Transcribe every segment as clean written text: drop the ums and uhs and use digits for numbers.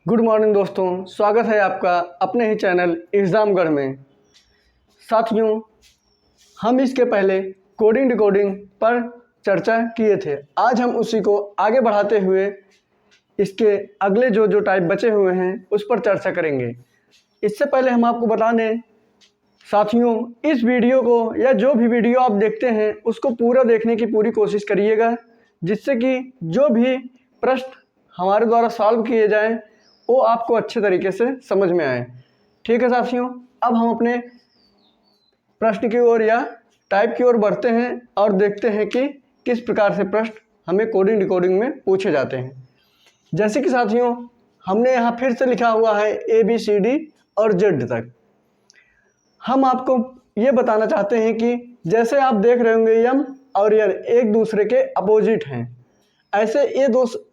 Good morning दोस्तों, स्वागत है आपका अपने ही चैनल एग्ज़ामगढ़ में। साथियों, हम इसके पहले कोडिंग डिकोडिंग पर चर्चा किए थे। आज हम उसी को आगे बढ़ाते हुए इसके अगले जो टाइप बचे हुए हैं उस पर चर्चा करेंगे। इससे पहले हम आपको बता दें साथियों, इस वीडियो को या जो भी वीडियो आप देखते हैं उसको पूरा देखने की पूरी कोशिश करिएगा, जिससे कि जो भी प्रश्न हमारे द्वारा सॉल्व किए जाएं वो आपको अच्छे तरीके से समझ में आए। ठीक है साथियों, अब हम अपने प्रश्न की ओर या टाइप की ओर बढ़ते हैं और देखते हैं कि किस प्रकार से प्रश्न हमें कोडिंग डिकोडिंग में पूछे जाते हैं। जैसे कि साथियों, हमने यहाँ फिर से लिखा हुआ है ABCD और Z तक। हम आपको ये बताना चाहते हैं कि जैसे आप देख रहे होंगे यम और यर एक दूसरे के अपोजिट हैं, ऐसे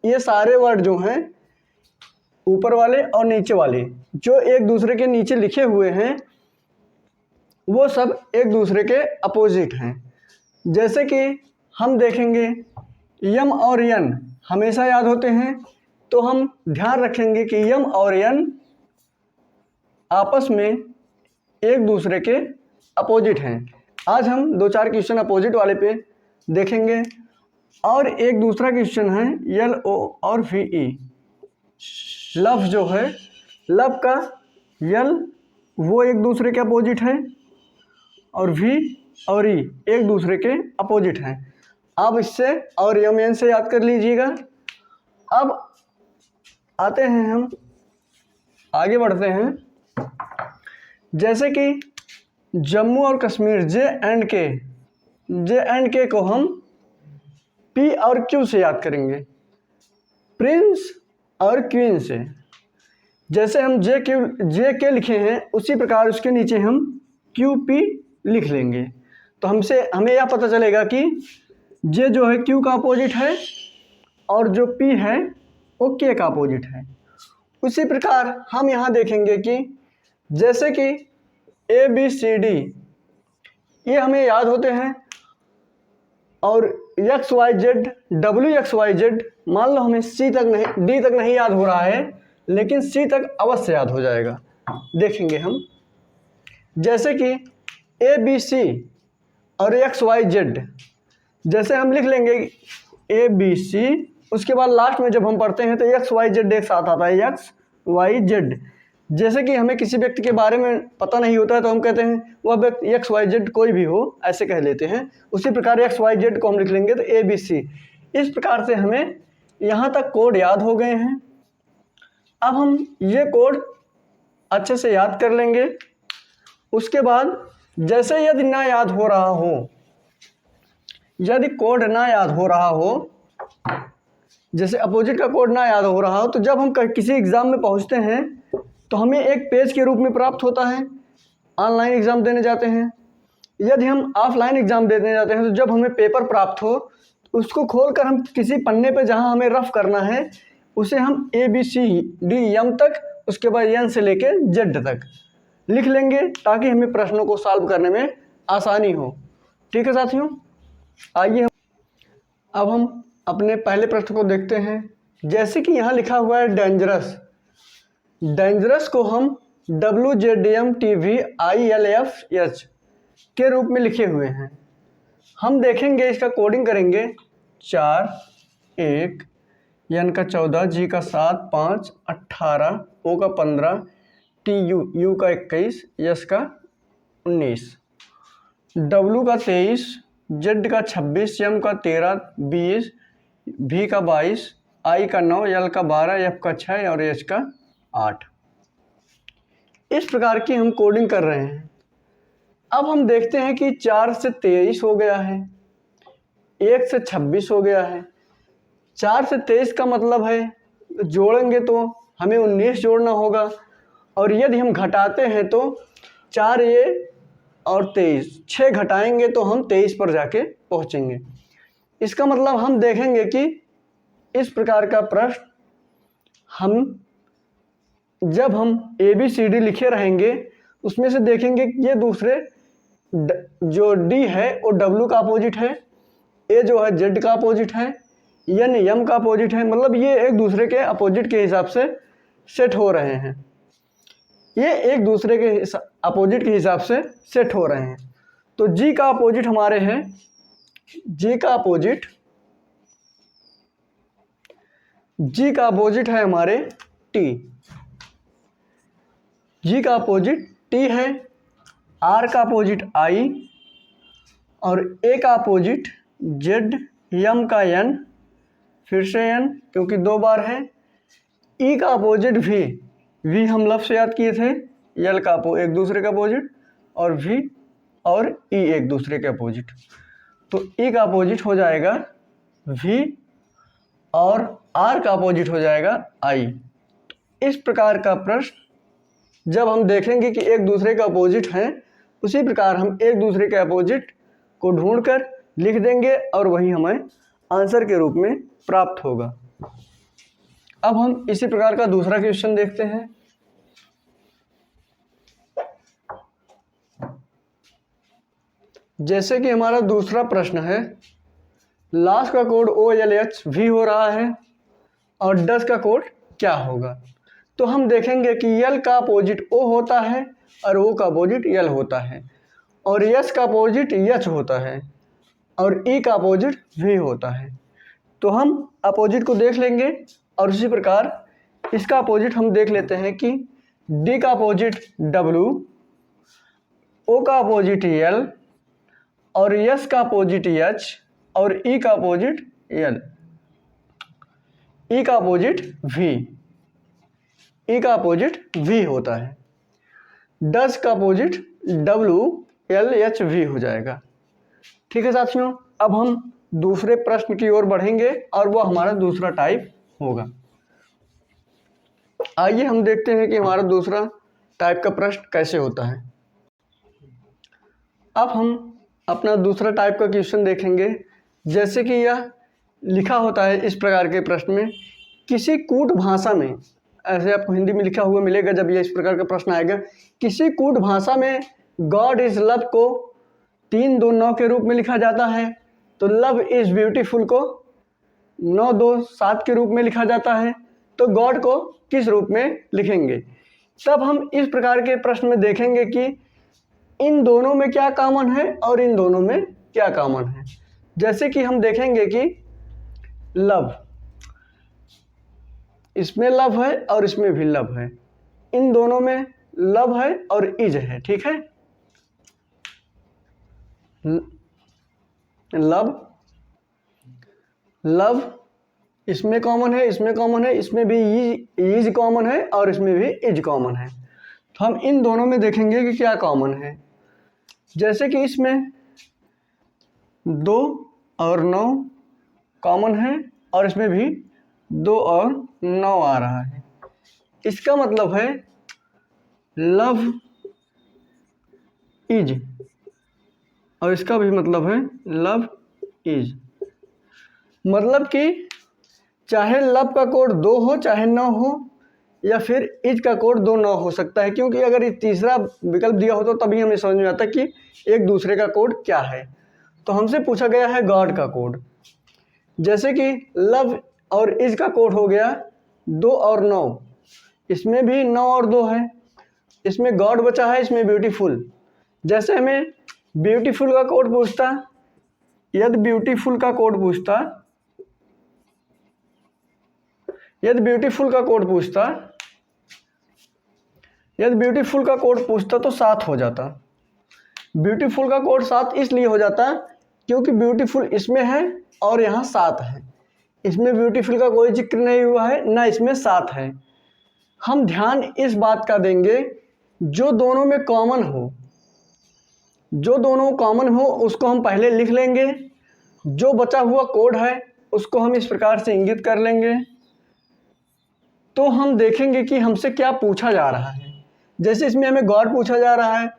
ये सारे वर्ड जो हैं ऊपर वाले और नीचे वाले जो एक दूसरे के नीचे लिखे हुए हैं वो सब एक दूसरे के अपोजिट हैं। जैसे कि हम देखेंगे यम और यन हमेशा याद होते हैं, तो हम ध्यान रखेंगे कि यम और यन आपस में एक दूसरे के अपोजिट हैं। आज हम 2-4 क्वेश्चन अपोजिट वाले पे देखेंगे। और एक दूसरा क्वेश्चन है LO और VE। लव जो है, लव का यल वो एक दूसरे के अपोजिट है और V और E एक दूसरे के अपोजिट हैं। आप इससे और यम से याद कर लीजिएगा। अब आते हैं, हम आगे बढ़ते हैं। जैसे कि जम्मू और कश्मीर J&K को हम P और Q से याद करेंगे, प्रिंस और क्वीन से। जैसे हम JK लिखे हैं उसी प्रकार उसके नीचे हम QP लिख लेंगे, तो हमें यह पता चलेगा कि J जो है Q का अपोजिट है और जो P है वो K का अपोजिट है। उसी प्रकार हम यहाँ देखेंगे कि जैसे कि ABCD ये हमें याद होते हैं और XYZ WXYZ मान लो हमें D तक नहीं याद हो रहा है, लेकिन C तक अवश्य याद हो जाएगा। देखेंगे हम जैसे कि ABC और XYZ, जैसे हम लिख लेंगे ABC, उसके बाद लास्ट में जब हम पढ़ते हैं तो XYZ एक साथ आता है, XYZ। जैसे कि हमें किसी व्यक्ति के बारे में पता नहीं होता है तो हम कहते हैं वह व्यक्ति XYZ कोई भी हो, ऐसे कह लेते हैं। उसी प्रकार XYZ को हम लिख लेंगे तो ABC। इस प्रकार से हमें यहाँ तक कोड याद हो गए हैं। अब हम ये कोड अच्छे से याद कर लेंगे। उसके बाद जैसे यदि ना याद हो रहा हो, यदि कोड ना याद हो रहा हो, जैसे अपोजिट का कोड ना याद हो रहा हो, तो जब हम किसी एग्ज़ाम में पहुँचते हैं तो हमें एक पेज के रूप में प्राप्त होता है। ऑनलाइन एग्ज़ाम देने जाते हैं, यदि हम ऑफलाइन एग्ज़ाम देने जाते हैं तो जब हमें पेपर प्राप्त हो उसको खोलकर हम किसी पन्ने पे जहां हमें रफ करना है उसे हम ABCD यम तक, उसके बाद N से लेके Z तक लिख लेंगे, ताकि हमें प्रश्नों को सॉल्व करने में आसानी हो। ठीक है साथियों, आइए अब हम अपने पहले प्रश्न को देखते हैं। जैसे कि यहाँ लिखा हुआ है डेंजरस को हम WZDMTVILFH के रूप में लिखे हुए हैं। हम देखेंगे, इसका कोडिंग करेंगे। 4 1 N का 14 G का 7 5 18 O का 15 TU U का 21 S का 19 W का 23 Z का 26 M का 13 20 V का 22 I का 9 L का 12 F का 6 और H का 8। इस प्रकार की हम कोडिंग कर रहे हैं। अब हम देखते हैं कि 4 से 23 हो गया है, 1 से 26 हो गया है। 4 से 23 का मतलब है जोड़ेंगे तो हमें 19 जोड़ना होगा, और यदि हम घटाते हैं तो 4 ये और 23, 6 घटाएंगे तो हम 23 पर जाके पहुंचेंगे। इसका मतलब हम देखेंगे कि इस प्रकार का प्रश्न जब हम ABCD लिखे रहेंगे उसमें से देखेंगे कि ये दूसरे जो D है वो W का अपोजिट है, A जो है Z का अपोजिट है, N M का अपोजिट है। मतलब ये एक दूसरे के अपोजिट के हिसाब से सेट हो रहे हैं, ये एक दूसरे के अपोजिट के हिसाब से सेट हो रहे हैं। तो जी का अपोजिट हमारे हैं, जी का अपोजिट है हमारे टी, जी का अपोजिट टी है, आर का अपोजिट आई, और ए का अपोजिट जेड, एम का एन, फिर से एन क्योंकि 2 बार है, ई का अपोजिट वी, वी हम लव से याद किए थे, एल का एक दूसरे का अपोजिट, और वी और ई एक दूसरे के अपोजिट। तो ई का अपोजिट हो जाएगा वी और आर का अपोजिट हो जाएगा आई। इस प्रकार का प्रश्न जब हम देखेंगे कि एक दूसरे का अपोजिट हैं, उसी प्रकार हम एक दूसरे के अपोजिट को ढूंढकर लिख देंगे और वही हमें आंसर के रूप में प्राप्त होगा। अब हम इसी प्रकार का दूसरा क्वेश्चन देखते हैं। जैसे कि हमारा दूसरा प्रश्न है, लास्ट का कोड OLH हो रहा है और 10 का कोड क्या होगा। तो हम देखेंगे कि L का अपोजिट O होता है और O का अपोजिट L होता है, और S का अपोजिट H होता है, और E का अपोजिट V होता है। तो हम अपोजिट को देख लेंगे और उसी प्रकार इसका अपोजिट हम देख लेते हैं कि D का अपोजिट W, O का अपोजिट L, और S का अपोजिट H, और E का अपोजिट L, E का अपोजिट V, E का अपोजिट V होता है। 10 का अपोजिट WLHV हो जाएगा। ठीक है साथियों, अब हम दूसरे प्रश्न की ओर बढ़ेंगे और वो हमारा दूसरा टाइप होगा। आइए हम देखते हैं कि हमारा दूसरा टाइप का प्रश्न कैसे होता है। अब हम अपना दूसरा टाइप का क्वेश्चन देखेंगे। जैसे कि यह लिखा होता है इस प्रकार के प्रश्न में, किसी कूट भाषा में, ऐसे आपको हिंदी में लिखा हुआ मिलेगा जब यह इस प्रकार का प्रश्न आएगा, किसी कूट भाषा में गॉड इज लव को 3 2 9 के रूप में लिखा जाता है, तो लव इज ब्यूटीफुल को 9 2 7 के रूप में लिखा जाता है। तो गॉड को किस रूप में लिखेंगे? तब हम इस प्रकार के प्रश्न में देखेंगे कि इन दोनों में क्या कॉमन है और इन दोनों में क्या कॉमन है। जैसे कि हम देखेंगे कि लव, इसमें लव है और इसमें भी लव है, इन दोनों में लव है और इज है। ठीक है, लव इसमें कॉमन है, इसमें कॉमन है, इसमें भी इज कॉमन है और इसमें भी इज कॉमन है। तो हम इन दोनों में देखेंगे कि क्या कॉमन है। जैसे कि इसमें 2 और 9 कॉमन है और इसमें भी 2 और 9 आ रहा है। इसका मतलब है लव इज, और इसका भी मतलब है लव इज। मतलब कि चाहे लव का कोड 2 हो चाहे 9 हो, या फिर इज का कोड 2 9 हो सकता है, क्योंकि अगर ये तीसरा विकल्प दिया हो तो तभी हमें समझ में आता है कि एक दूसरे का कोड क्या है। तो हमसे पूछा गया है गॉड का कोड। जैसे कि लव और इज का कोड हो गया 2 और 9, इसमें भी 9 और 2 है, इसमें गॉड बचा है, इसमें ब्यूटीफुल। जैसे हमें ब्यूटीफुल का कोड पूछता, यदि ब्यूटीफुल का कोड पूछता, यदि ब्यूटीफुल का कोड पूछता, यदि ब्यूटीफुल का कोड पूछता तो 7 हो जाता। ब्यूटीफुल का कोड 7 इसलिए हो जाता क्योंकि ब्यूटीफुल इसमें है और यहाँ 7 है। इसमें ब्यूटीफुल का कोई जिक्र नहीं हुआ है, ना इसमें 7 है। हम ध्यान इस बात का देंगे जो दोनों में कॉमन हो, जो दोनों कॉमन हो उसको हम पहले लिख लेंगे, जो बचा हुआ कोड है उसको हम इस प्रकार से इंगित कर लेंगे। तो हम देखेंगे कि हमसे क्या पूछा जा रहा है। जैसे इसमें हमें गॉड पूछा जा रहा है,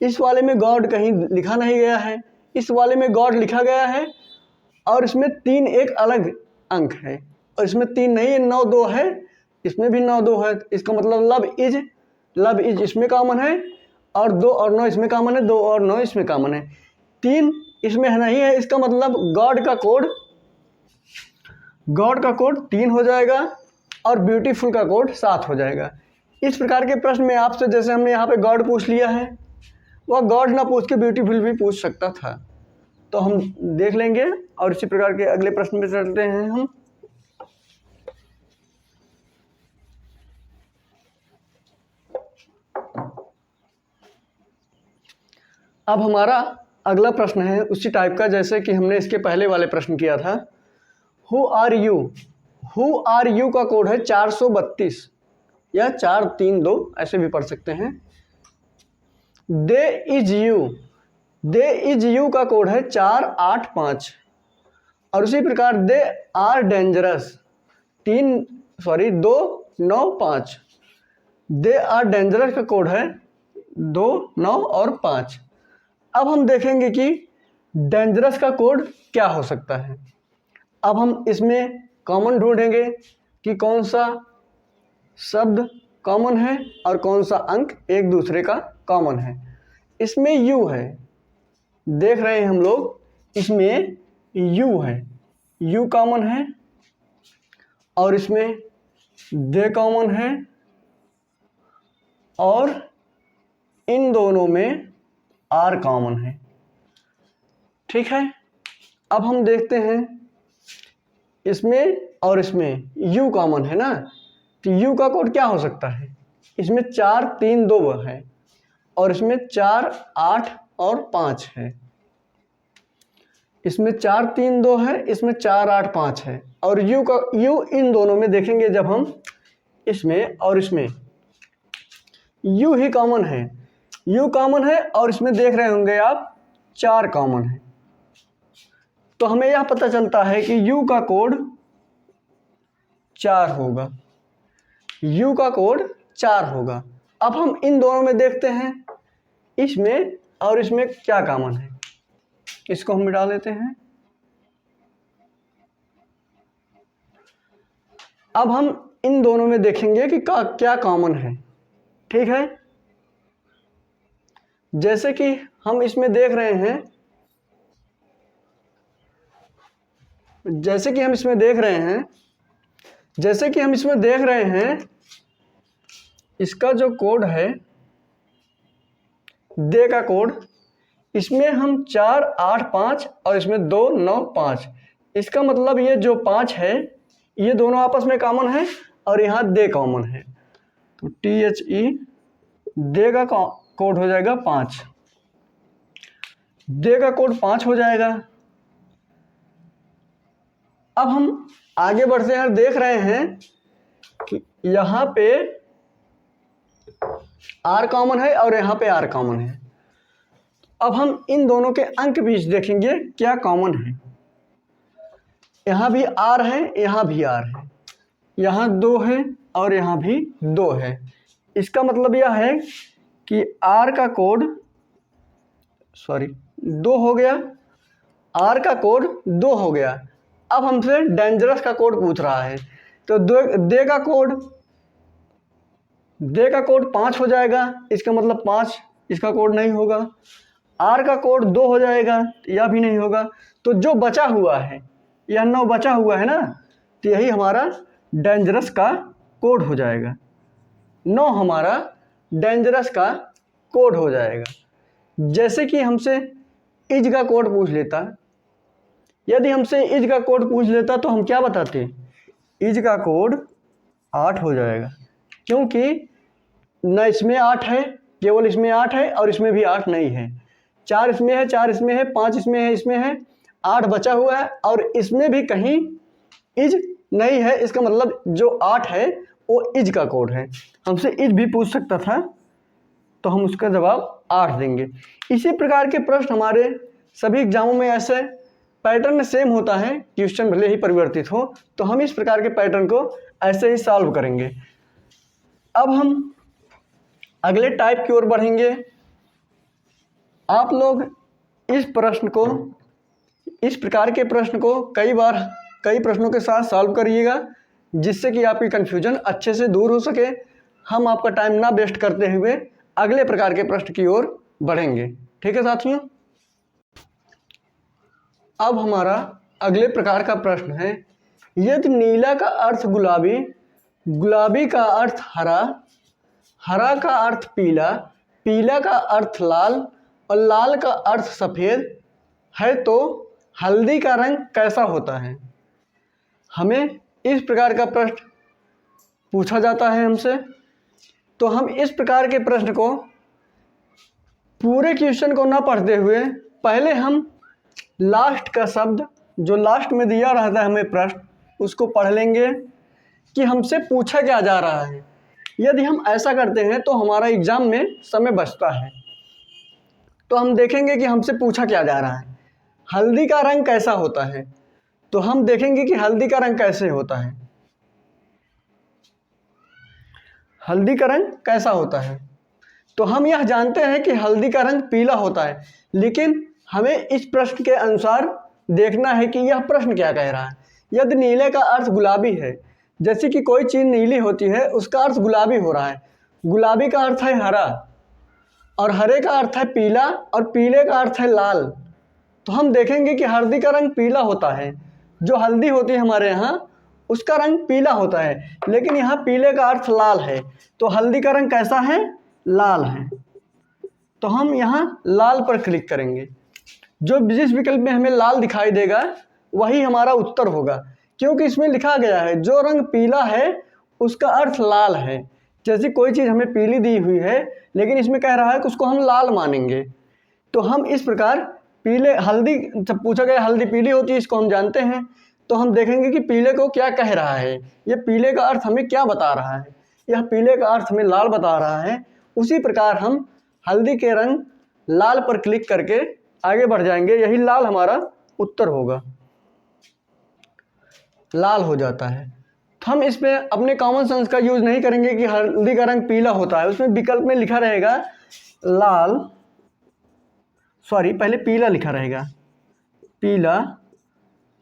इस वाले में गॉड कहीं लिखा नहीं गया है, इस वाले में गॉड लिखा गया है और इसमें 3 एक अलग अंक है, और इसमें 3 नहीं है, 9 2 है, इसमें भी 9 2 है। इसका मतलब लव इज इसमें कॉमन है और 2 और 9 इसमें कॉमन है, 2 और 9 इसमें कॉमन है, 3 इसमें नहीं है। इसका मतलब गॉड का कोड 3 हो जाएगा और ब्यूटीफुल का कोड 7 हो जाएगा। इस प्रकार के प्रश्न में आपसे, जैसे हमने यहाँ पे गॉड पूछ लिया है, वह गॉड ना पूछ के ब्यूटीफुल भी पूछ सकता था, तो हम देख लेंगे और इसी प्रकार के अगले प्रश्न में चलते हैं हम। अब हमारा अगला प्रश्न है उसी टाइप का जैसे कि हमने इसके पहले वाले प्रश्न किया था। Who are you, who are you का कोड है 432 या 432 ऐसे भी पढ़ सकते हैं। They is you, they is you का कोड है 485 और उसी प्रकार they are dangerous 295। They are dangerous का कोड है 2, 9 और 5। अब हम देखेंगे कि डेंजरस का कोड क्या हो सकता है। अब हम इसमें कॉमन ढूंढेंगे कि कौन सा शब्द कॉमन है और कौन सा अंक एक दूसरे का कॉमन है। इसमें यू है, देख रहे हैं हम लोग, इसमें यू है, यू कॉमन है और इसमें दे कॉमन है और इन दोनों में आर कॉमन है। ठीक है, अब हम देखते हैं इसमें और इसमें यू कॉमन है ना, तो यू का कोड क्या हो सकता है। इसमें 4, 3, 2 है और इसमें 4, 8 और 5 है। इसमें 4, 3, 2 है, इसमें 4, 8, 5 है और यू का, यू इन दोनों में देखेंगे जब हम इसमें और इसमें, यू ही कॉमन है, यू कॉमन है और इसमें देख रहे होंगे आप 4 कॉमन है। तो हमें यह पता चलता है कि यू का कोड 4 होगा, यू का कोड 4 होगा। अब हम इन दोनों में देखते हैं इसमें और इसमें क्या कॉमन है, इसको हम मिटा लेते हैं। अब हम इन दोनों में देखेंगे कि क्या कॉमन है। ठीक है, जैसे कि हम इसमें देख रहे हैं, जैसे कि हम इसमें देख रहे हैं इसका जो कोड है दे का कोड, इसमें हम 4, 8, 5 और इसमें 2, 9, 5। इसका मतलब ये जो 5 है ये दोनों आपस में कॉमन है और यहाँ दे कॉमन है, तो THE दे का कोड हो जाएगा 5, दे का कोड 5 हो जाएगा। अब हम आगे बढ़ते हैं, देख रहे हैं कि यहाँ पे आर कॉमन है और यहाँ पे आर कॉमन है। अब हम इन दोनों के अंक बीच देखेंगे क्या कॉमन है। यहाँ भी आर है, यहाँ भी आर है, यहाँ 2 है और यहाँ भी 2 है। इसका मतलब यह है कि आर का कोड 2 हो गया, आर का कोड 2 हो गया। अब हमसे डेंजरस का कोड पूछ रहा है, तो दे का कोड 5 हो जाएगा, इसका मतलब 5 इसका कोड नहीं होगा। आर का कोड 2 हो जाएगा, यह भी नहीं होगा। तो जो बचा हुआ है, यह 9 बचा हुआ है ना, तो यही हमारा डेंजरस का कोड हो जाएगा। 9 हमारा डेंजरस का कोड हो जाएगा। जैसे कि हमसे इज का कोड पूछ लेता, यदि हमसे इज का कोड पूछ लेता तो हम क्या बताते, इज का कोड 8 हो जाएगा, क्योंकि न इसमें 8 है, केवल इसमें 8 है और इसमें भी 8 नहीं है। 4 इसमें है, 4 इसमें है, 5 इसमें है, इसमें है, 8 बचा हुआ है और इसमें भी कहीं इज नहीं है। इसका मतलब जो 8 है वो इज का कोड है। हमसे इज भी पूछ सकता था तो हम उसका जवाब 8 देंगे। इसी प्रकार के प्रश्न हमारे सभी एग्जामों में ऐसे पैटर्न सेम होता है, क्वेश्चन भले ही परिवर्तित हो, तो हम इस प्रकार के पैटर्न को ऐसे ही सॉल्व करेंगे। अब हम अगले टाइप की ओर बढ़ेंगे। आप लोग इस प्रकार के प्रश्न को कई प्रश्नों के साथ सॉल्व करिएगा, जिससे कि आपकी कन्फ्यूजन अच्छे से दूर हो सके। हम आपका टाइम ना वेस्ट करते हुए अगले प्रकार के प्रश्न की ओर बढ़ेंगे। ठीक है साथियों, अब हमारा अगले प्रकार का प्रश्न है, यदि नीला का अर्थ गुलाबी गुलाबी का अर्थ हरा, हरा का अर्थ पीला, पीला का अर्थ लाल और लाल का अर्थ सफ़ेद है, तो हल्दी का रंग कैसा होता है। हमें इस प्रकार का प्रश्न पूछा जाता है हमसे। तो हम इस प्रकार के प्रश्न को पूरे क्वेश्चन को ना पढ़ते हुए पहले हम लास्ट का शब्द जो लास्ट में दिया रहता है हमें प्रश्न, उसको पढ़ लेंगे कि हमसे पूछा क्या जा रहा है। यदि हम ऐसा करते हैं तो हमारा एग्ज़ाम में समय बचता है। तो हम देखेंगे कि हमसे पूछा क्या जा रहा है। हल्दी का रंग कैसा होता है, तो हम देखेंगे कि हल्दी का रंग कैसे होता है। हल्दी का रंग कैसा होता है, तो हम यह जानते हैं कि हल्दी का रंग पीला होता है, लेकिन हमें इस प्रश्न के अनुसार देखना है कि यह प्रश्न क्या कह रहा है। यदि नीले का अर्थ गुलाबी है, जैसे कि कोई चीज़ नीली होती है उसका अर्थ गुलाबी हो रहा है, गुलाबी का अर्थ है हरा और हरे का अर्थ है पीला और पीले का अर्थ है लाल, तो हम देखेंगे कि हल्दी का रंग पीला होता है। जो हल्दी होती है हमारे यहाँ उसका रंग पीला होता है, लेकिन यहाँ पीले का अर्थ लाल है, तो हल्दी का रंग कैसा है, लाल है। तो हम यहाँ लाल पर क्लिक करेंगे। जो जिस विकल्प में हमें लाल दिखाई देगा वही हमारा उत्तर होगा, क्योंकि इसमें लिखा गया है जो रंग पीला है उसका अर्थ लाल है। जैसे कोई चीज़ हमें पीली दी हुई है लेकिन इसमें कह रहा है कि उसको हम लाल मानेंगे, तो हम इस प्रकार पीले हल्दी जब पूछा गया हल्दी पीली होती है इसको हम जानते हैं, तो हम देखेंगे कि पीले को क्या कह रहा है, ये पीले का अर्थ हमें क्या बता रहा है, यह पीले का अर्थ हमें लाल बता रहा है। उसी प्रकार हम हल्दी के रंग लाल पर क्लिक करके आगे बढ़ जाएंगे, यही लाल हमारा उत्तर होगा, लाल हो जाता है। तो हम इसमें अपने कॉमन सेंस का यूज़ नहीं करेंगे कि हल्दी का रंग पीला होता है, उसमें विकल्प में लिखा रहेगा लाल, सॉरी पहले पीला लिखा रहेगा, पीला,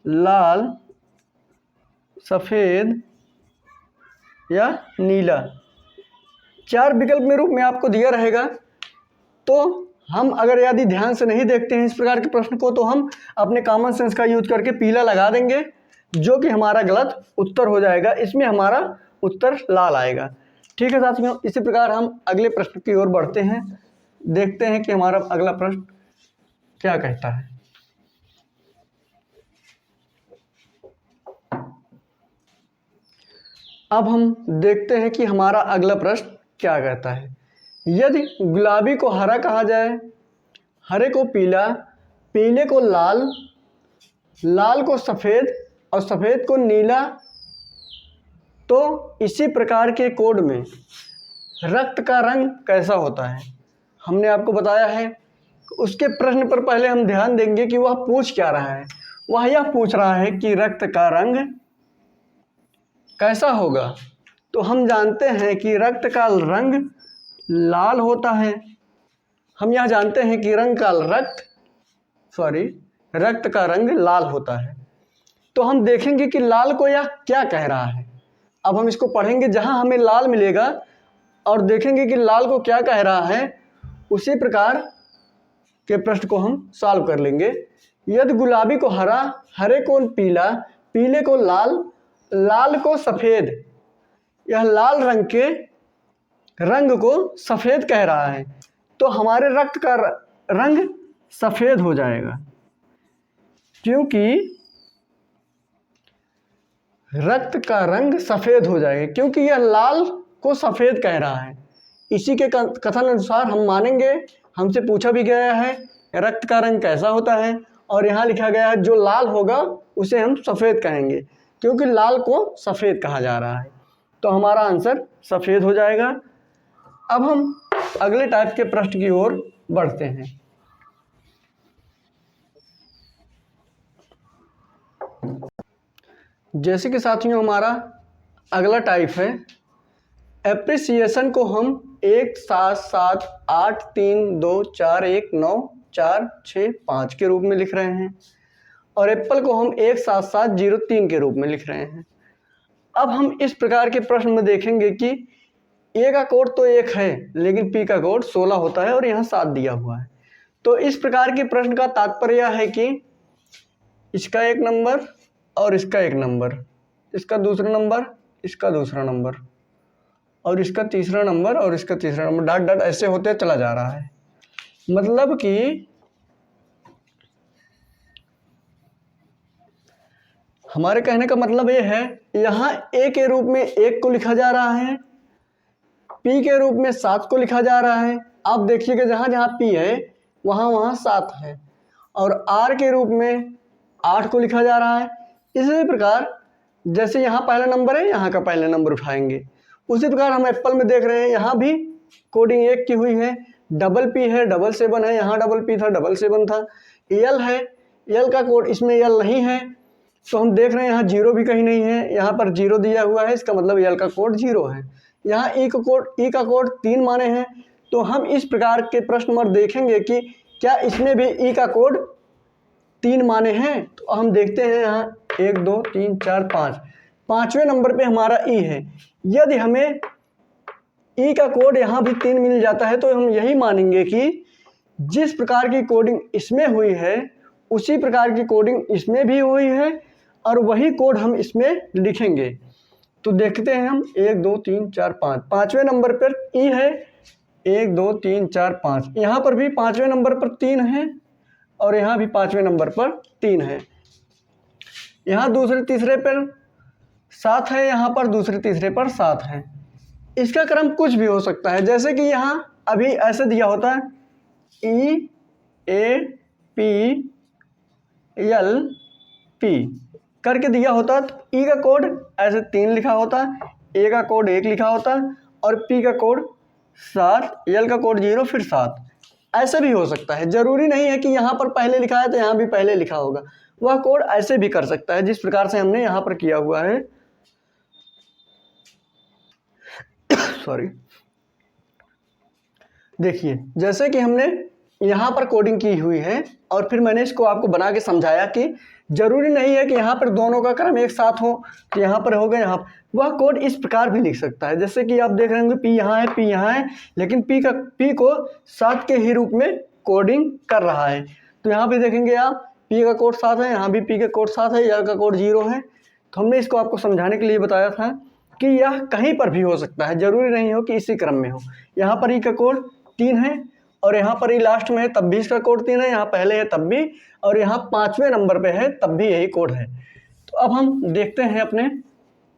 लाल, सफ़ेद या नीला, 4 विकल्प में रूप में आपको दिया रहेगा। तो हम अगर यदि ध्यान से नहीं देखते हैं इस प्रकार के प्रश्न को, तो हम अपने कॉमन सेंस का यूज करके पीला लगा देंगे, जो कि हमारा गलत उत्तर हो जाएगा। इसमें हमारा उत्तर लाल आएगा। ठीक है साथियों, इसी प्रकार हम अगले प्रश्न की ओर बढ़ते हैं, देखते हैं कि हमारा अगला प्रश्न क्या कहता है। अब हम देखते हैं कि हमारा अगला प्रश्न क्या कहता है। यदि गुलाबी को हरा कहा जाए, हरे को पीला, पीले को लाल, लाल को सफ़ेद और सफ़ेद को नीला, तो इसी प्रकार के कोड में रक्त का रंग कैसा होता है। हमने आपको बताया है, उसके प्रश्न पर पहले हम ध्यान देंगे कि वह पूछ क्या रहा है। वह यह पूछ रहा है कि रक्त का रंग कैसा होगा। तो हम जानते हैं कि रक्त का रंग लाल होता है। हम यह जानते हैं कि रक्त का रंग लाल होता है। तो हम देखेंगे कि लाल को यह क्या कह रहा है। अब हम इसको पढ़ेंगे, जहां हमें लाल मिलेगा और देखेंगे कि लाल को क्या कह रहा है, उसी प्रकार के प्रश्न को हम सॉल्व कर लेंगे। यदि गुलाबी को हरा, हरे को पीला, पीले को लाल, लाल को सफ़ेद, यह लाल रंग के रंग को सफ़ेद कह रहा है, तो हमारे रक्त का रंग सफ़ेद हो जाएगा, क्योंकि रक्त का रंग सफ़ेद हो जाएगा, क्योंकि यह लाल को सफ़ेद कह रहा है। इसी के कथन अनुसार हम मानेंगे। हमसे पूछा भी गया है रक्त का रंग कैसा होता है, और यहाँ लिखा गया है जो लाल होगा उसे हम सफ़ेद कहेंगे, क्योंकि लाल को सफ़ेद कहा जा रहा है। तो हमारा आंसर सफ़ेद हो जाएगा। अब हम अगले टाइप के प्रश्न की ओर बढ़ते हैं। जैसे कि साथियों हमारा अगला टाइप है एप्रिसिएशन को हम 1 7 7 8 3 2 4 1 9 4 6 5 के रूप में लिख रहे हैं, और एप्पल को हम 1 7 7 0 3 के रूप में लिख रहे हैं। अब हम इस प्रकार के प्रश्न में देखेंगे कि ए का कोड तो 1 है लेकिन पी का कोड 16 होता है और यहाँ 7 दिया हुआ है। तो इस प्रकार के प्रश्न का तात्पर्य यह है कि इसका 1 नंबर और इसका 1 नंबर, इसका दूसरा नंबर, इसका दूसरा नंबर, और इसका तीसरा नंबर, और इसका तीसरा नंबर, डॉट डॉट ऐसे होते चला जा रहा है। मतलब कि हमारे कहने का मतलब ये है, यहाँ ए के रूप में 1 को लिखा जा रहा है, पी के रूप में 7 को लिखा जा रहा है। आप देखिएगा जहाँ जहाँ पी है वहाँ वहाँ 7 है, और आर के रूप में 8 को लिखा जा रहा है। इसी प्रकार जैसे यहाँ पहला नंबर है, यहाँ का पहला नंबर उठाएंगे। उसी प्रकार हम एप्पल में देख रहे हैं, यहाँ भी कोडिंग 1 की हुई है, डबल पी है, 777 है, यहाँ डबल पी था, 777 था। एल है, एल का कोड इसमें एल नहीं है, तो हम देख रहे हैं यहाँ 0 भी कहीं नहीं है, यहाँ पर 0 दिया हुआ है, इसका मतलब एल का कोड 0 है। यहाँ ई का कोड 3 माने हैं, तो हम इस प्रकार के प्रश्न नंबर देखेंगे कि क्या इसमें भी ई का कोड 3 माने हैं। तो हम देखते हैं यहाँ 1 2 3 4 5, 5वें नंबर पे हमारा ई है। यदि हमें ई का कोड यहाँ भी 3 मिल जाता है तो हम यही मानेंगे कि जिस प्रकार की कोडिंग इसमें हुई है उसी प्रकार की कोडिंग इसमें भी हुई है, और वही कोड हम इसमें लिखेंगे। तो देखते हैं हम 1 2 3 4 5, 5वें नंबर पर ई है, 1 2 3 4 5, यहाँ पर भी 5वें नंबर पर 3 है, और यहाँ भी 5वें नंबर पर 3 है। यहाँ दूसरे तीसरे पर 7 है, यहाँ पर दूसरे तीसरे पर 7 है। इसका क्रम कुछ भी हो सकता है, जैसे कि यहाँ अभी ऐसे दिया होता है ई ए पी एल पी करके दिया होता, तो ई का कोड ऐसे 3 लिखा होता, ए का कोड 1 लिखा होता, और पी का कोड 7, एल का कोड 0 फिर 7। ऐसे भी हो सकता है, जरूरी नहीं है कि यहाँ पर पहले लिखा है तो यहाँ भी पहले लिखा होगा। वह कोड ऐसे भी कर सकता है जिस प्रकार से हमने यहाँ पर किया हुआ है। सॉरी, देखिए जैसे कि हमने यहाँ पर कोडिंग की हुई है, और फिर मैंने इसको आपको बना के समझाया कि जरूरी नहीं है कि यहाँ पर दोनों का क्रम एक साथ हो, तो यहाँ पर हो गया, यहाँ वह कोड इस प्रकार भी लिख सकता है। जैसे कि आप देख रहे होंगे पी यहाँ है, पी यहाँ है, लेकिन पी को 7 के ही रूप में कोडिंग कर रहा है। तो यहाँ भी देखेंगे आप पी का कोड 7 है, यहाँ भी पी का कोड 7 है, एल का कोड 0 है। तो हमने इसको आपको समझाने के लिए बताया था कि यह कहीं पर भी हो सकता है, जरूरी नहीं हो कि इसी क्रम में हो। यहाँ पर ई का कोड 3 है, और यहाँ पर ही लास्ट में है तब भी इसका कोड 3 है, यहाँ पहले है तब भी, और यहाँ 5वें नंबर पे है तब भी यही कोड है। तो अब हम देखते हैं अपने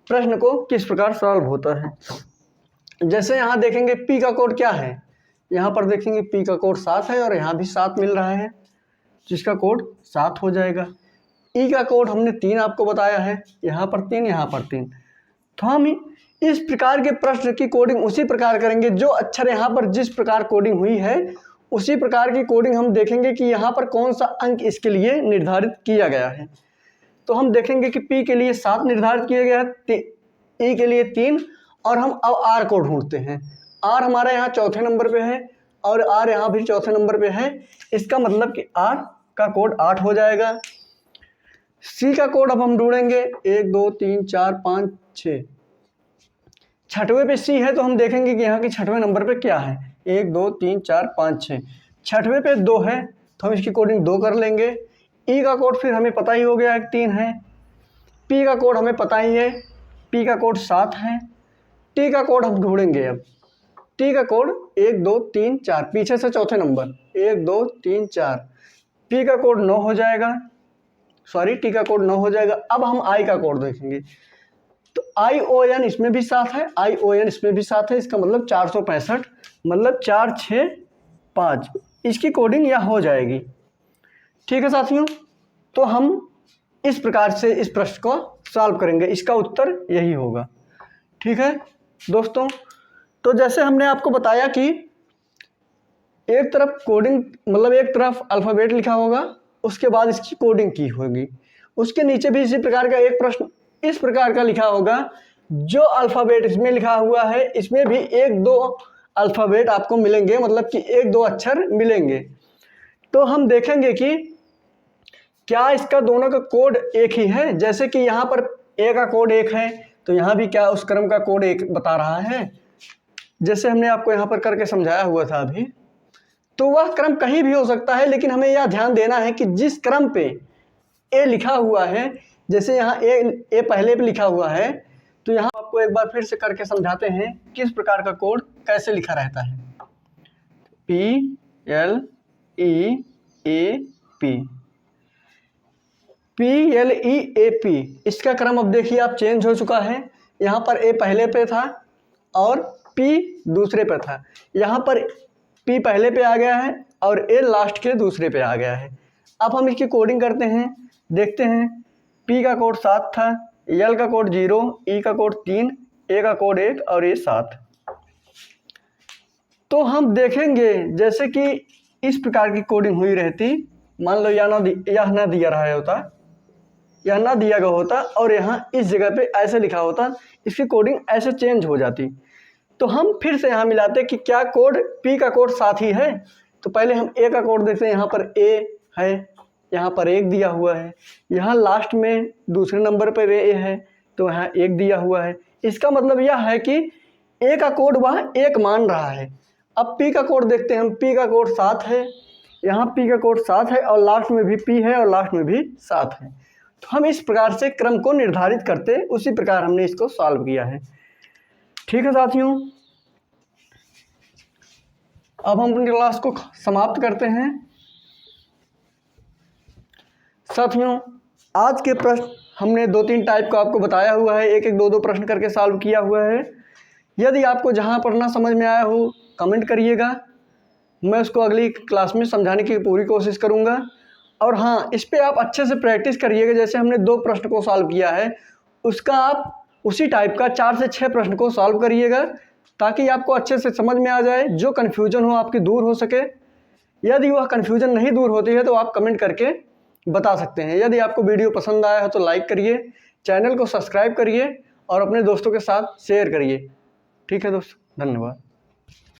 प्रश्न को किस प्रकार सॉल्व होता है। जैसे यहाँ देखेंगे पी का कोड क्या है, यहाँ पर देखेंगे पी का कोड 7 है, और यहाँ भी 7 मिल रहा है, जिसका कोड 7 हो जाएगा। ई का कोड हमने 3 आपको बताया है, यहाँ पर 3, यहाँ पर 3। तो हम इस प्रकार के प्रश्न की कोडिंग उसी प्रकार करेंगे, जो अक्षर यहाँ पर जिस प्रकार कोडिंग हुई है उसी प्रकार की कोडिंग हम देखेंगे कि यहाँ पर कौन सा अंक इसके लिए निर्धारित किया गया है। तो हम देखेंगे कि पी के लिए 7 निर्धारित किया गया है, ई के लिए 3, और हम अब आर को ढूंढते हैं। आर हमारा यहाँ चौथे नंबर पे है, और आर यहाँ भी चौथे नंबर पे है, इसका मतलब कि आर का कोड 8 हो जाएगा। सी का कोड अब हम ढूंढेंगे, 1 2 3 4 5 6, 6वें पे सी है, तो हम देखेंगे कि यहाँ की 6वें नंबर पे क्या है, 1 2 3 4 5 6, 6वें पे 2 है, तो हम इसकी कोडिंग 2 कर लेंगे। ई का कोड फिर हमें पता ही हो गया है 3 है, पी का कोड हमें पता ही है, पी का कोड 7 है, टी का कोड हम ढूंढेंगे। अब टी का कोड 1 2 3 4, पीछे से चौथे नंबर 1 2 3 4, पी का कोड 9 हो जाएगा, सॉरी टी का कोड 9 हो जाएगा। अब हम आई का कोड देखेंगे, तो आई ओ एन इसमें भी 7 है, आई ओ एन इसमें भी 7 है, इसका मतलब 465, मतलब 4 6 5, इसकी कोडिंग यह हो जाएगी। ठीक है साथियों, तो हम इस प्रकार से इस प्रश्न को सॉल्व करेंगे, इसका उत्तर यही होगा। ठीक है दोस्तों, तो जैसे हमने आपको बताया कि एक तरफ कोडिंग मतलब एक तरफ अल्फ़ाबेट लिखा होगा, उसके बाद इसकी कोडिंग की होगी, उसके नीचे भी इसी प्रकार का एक प्रश्न इस प्रकार का लिखा होगा, जो अल्फ़ाबेट इसमें लिखा हुआ है इसमें भी 1 2 अल्फ़ाबेट आपको मिलेंगे, मतलब कि 1 2 अक्षर मिलेंगे। तो हम देखेंगे कि क्या इसका दोनों का कोड एक ही है। जैसे कि यहाँ पर ए का कोड 1 है, तो यहाँ भी क्या उस क्रम का कोड 1 बता रहा है, जैसे हमने आपको यहाँ पर करके समझाया हुआ था अभी। तो वह क्रम कहीं भी हो सकता है, लेकिन हमें यह ध्यान देना है कि जिस क्रम पे ए लिखा हुआ है, जैसे यहाँ ए पहले पे लिखा हुआ है, तो यहाँ आपको आपको एक बार फिर से करके समझाते हैं किस प्रकार का कोड कैसे लिखा रहता है। PLEAP, इसका क्रम अब देखिए आप चेंज हो चुका है। यहाँ पर ए पहले पे था और P दूसरे पे था। यहाँ पर P पहले पे आ गया है और ए लास्ट के दूसरे पे आ गया है। अब हम इसकी कोडिंग करते हैं, देखते हैं। P का कोड 7 था, L का कोड 0, E का कोड 3, A का कोड 1 और ये 7। तो हम देखेंगे जैसे कि इस प्रकार की कोडिंग हुई रहती, मान लो यह ना दिया रहा होता, यह ना दिया गया होता और यहाँ इस जगह पे ऐसे लिखा होता, इसकी कोडिंग ऐसे चेंज हो जाती। तो हम फिर से यहाँ मिलाते कि क्या कोड P का कोड 7 ही है। तो पहले हम A का कोड देखते हैं, यहाँ पर A है, यहाँ पर 1 दिया हुआ है, यहाँ लास्ट में दूसरे नंबर पर A है तो यहाँ 1 दिया हुआ है। इसका मतलब यह है कि A का कोड वह 1 मान रहा है। अब P का कोड देखते हैं हम, P का कोड 7 है, यहाँ P का कोड 7 है और लास्ट में भी P है और लास्ट में भी 7 है। तो हम इस प्रकार से क्रम को निर्धारित करते, उसी प्रकार हमने इसको सॉल्व किया है। ठीक है साथियों, अब हम अपनी क्लास को समाप्त करते हैं। साथियों, आज के प्रश्न हमने 2-3 टाइप का आपको बताया हुआ है, 1-1, 2-2 प्रश्न करके सॉल्व किया हुआ है। यदि आपको जहां पढ़ना समझ में आया हो कमेंट करिएगा, मैं उसको अगली क्लास में समझाने की पूरी कोशिश करूंगा। और हाँ, इस पे आप अच्छे से प्रैक्टिस करिएगा। जैसे हमने 2 प्रश्न को सॉल्व किया है, उसका आप उसी टाइप का 4 से 6 प्रश्न को सॉल्व करिएगा, ताकि आपको अच्छे से समझ में आ जाए, जो कन्फ्यूजन हो आपकी दूर हो सके। यदि वह कन्फ्यूजन नहीं दूर होती है तो आप कमेंट करके बता सकते हैं। यदि आपको वीडियो पसंद आया है तो लाइक करिए, चैनल को सब्सक्राइब करिए और अपने दोस्तों के साथ शेयर करिए। ठीक है दोस्तों, धन्यवाद।